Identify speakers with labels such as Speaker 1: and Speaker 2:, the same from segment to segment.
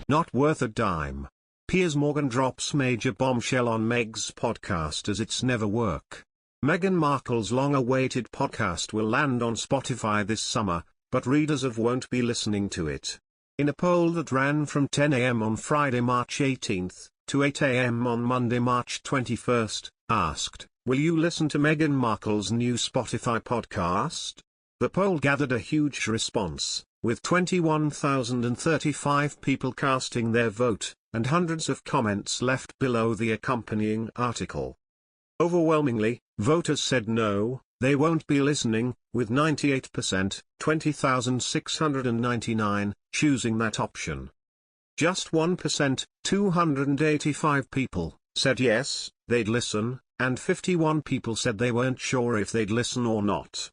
Speaker 1: Not worth a dime. Piers Morgan drops major bombshell on Meg's podcast as it's never work. Meghan Markle's long-awaited podcast will land on Spotify this summer, but readers won't be listening to it. In a poll that ran from 10 a.m. on Friday, March 18, to 8 a.m. on Monday, March 21, asked, "Will you listen to Meghan Markle's new Spotify podcast?" The poll gathered a huge response, with 21,035 people casting their vote, and hundreds of comments left below the accompanying article. Overwhelmingly, voters said no, they won't be listening, with 98%, 20,699, choosing that option. Just 1%, 285 people, said yes, they'd listen, and 51 people said they weren't sure if they'd listen or not.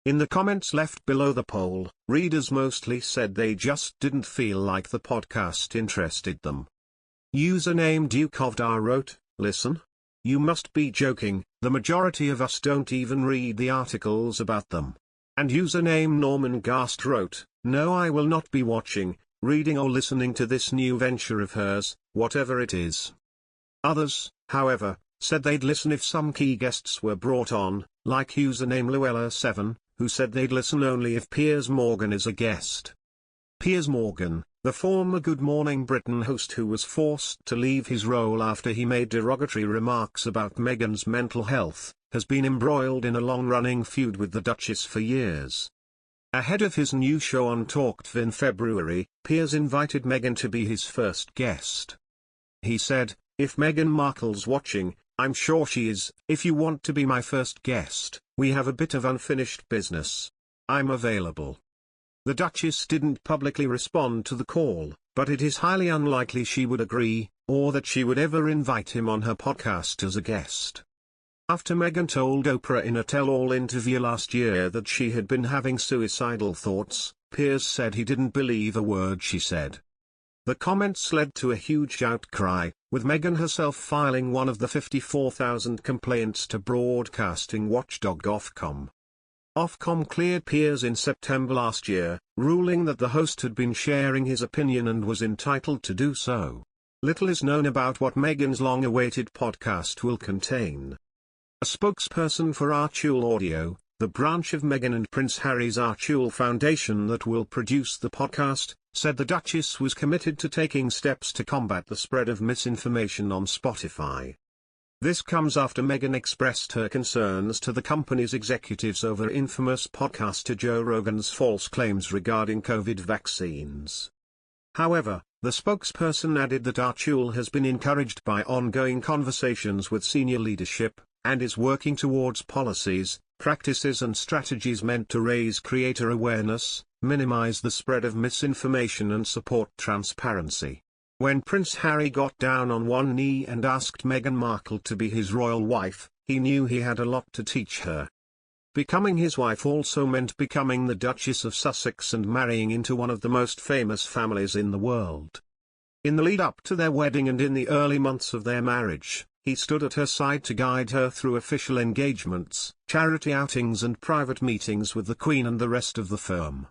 Speaker 1: In the comments left below the poll, readers mostly said they just didn't feel like the podcast interested them. Username Dukeofdar wrote, "Listen? You must be joking, the majority of us don't even read the articles about them." And username Norman Ghast wrote, "No, I will not be watching, reading or listening to this new venture of hers, whatever it is." Others, however, said they'd listen if some key guests were brought on, like username Luella7, who said they'd listen only if Piers Morgan is a guest. Piers Morgan, the former Good Morning Britain host who was forced to leave his role after he made derogatory remarks about Meghan's mental health, has been embroiled in a long-running feud with the Duchess for years. Ahead of his new show on talkTV in February, Piers invited Meghan to be his first guest. He said, "If Meghan Markle's watching, I'm sure she is, if you want to be my first guest, we have a bit of unfinished business. I'm available." The Duchess didn't publicly respond to the call, but it is highly unlikely she would agree, or that she would ever invite him on her podcast as a guest. After Meghan told Oprah in a tell-all interview last year that she had been having suicidal thoughts, Piers said he didn't believe a word she said. The comments led to a huge outcry, with Meghan herself filing one of the 54,000 complaints to broadcasting watchdog Ofcom. Ofcom cleared Piers in September last year, ruling that the host had been sharing his opinion and was entitled to do so. Little is known about what Meghan's long-awaited podcast will contain. A spokesperson for Archie Audio, the branch of Meghan and Prince Harry's Archie Foundation that will produce the podcast, said the Duchess was committed to taking steps to combat the spread of misinformation on Spotify. This comes after Meghan expressed her concerns to the company's executives over infamous podcaster Joe Rogan's false claims regarding COVID vaccines. However, the spokesperson added that Archie has been encouraged by ongoing conversations with senior leadership, and is working towards policies, practices and strategies meant to raise creator awareness, minimize the spread of misinformation and support transparency. When Prince Harry got down on one knee and asked Meghan Markle to be his royal wife, he knew he had a lot to teach her. Becoming his wife also meant becoming the Duchess of Sussex and marrying into one of the most famous families in the world. In the lead-up to their wedding and in the early months of their marriage, he stood at her side to guide her through official engagements, charity outings and private meetings with the Queen and the rest of the firm.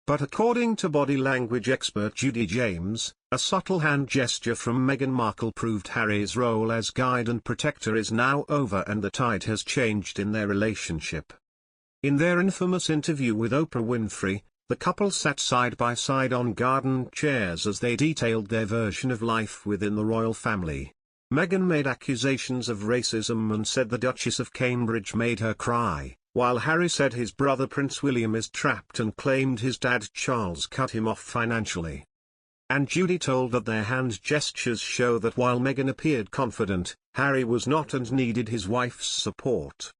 Speaker 1: But according to body language expert Judy James, a subtle hand gesture from Meghan Markle proved Harry's role as guide and protector is now over and the tide has changed in their relationship. In their infamous interview with Oprah Winfrey, the couple sat side by side on garden chairs as they detailed their version of life within the royal family. Meghan made accusations of racism and said the Duchess of Cambridge made her cry, while Harry said his brother Prince William is trapped and claimed his dad Charles cut him off financially. And Judy told that their hand gestures show that while Meghan appeared confident, Harry was not and needed his wife's support.